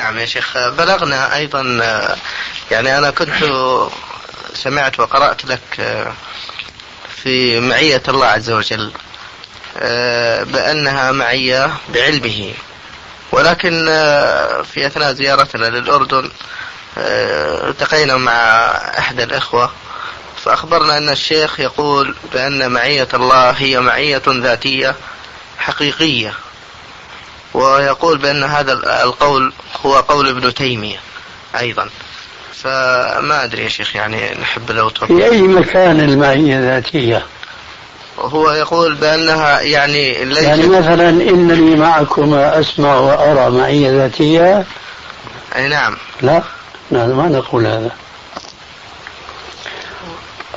نعم يا شيخ، بلغنا أيضا يعني أنا كنت سمعت وقرأت لك في معية الله عز وجل بأنها معية بعلمه، ولكن في أثناء زيارتنا للأردن التقينا مع أحد الإخوة فأخبرنا أن الشيخ يقول بأن معية الله هي معية ذاتية حقيقية، ويقول بأن هذا القول هو قول ابن تيمية أيضا. فما أدري يا شيخ، يعني نحب لو في أي مكان المعية ذاتية؟ هو يقول بأنها يعني مثلا إنني معكما أسمع وأرى معية ذاتية. أي نعم. لا ما نقول هذا.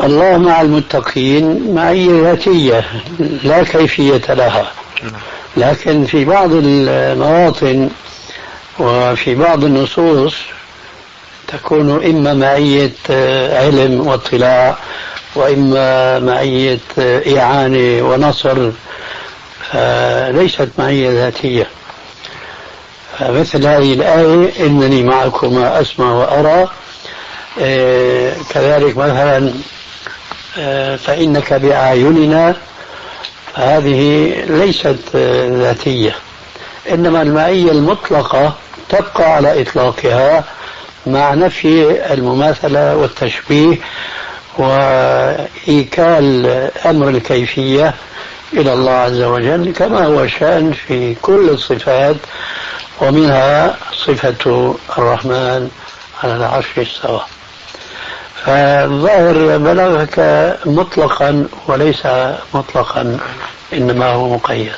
الله مع المتقين معية ذاتية لا كيفية لها، لكن في بعض المواطن وفي بعض النصوص تكون إما معية علم واطلاع، وإما معية إعانة ونصر، ليست معية ذاتية. مثل هذه الآية إنني معكما أسمع وأرى، كذلك مثلا فإنك بأعيننا، هذه ليست ذاتية، إنما المعية المطلقة تبقى على إطلاقها مع نفي المماثلة والتشبيه وإيكال أمر الكيفية إلى الله عز وجل، كما هو شأن في كل الصفات، ومنها صفة الرحمن على العرش استوى. فالظاهر بلغك مطلقا وليس مطلقا، إنما هو مقيد.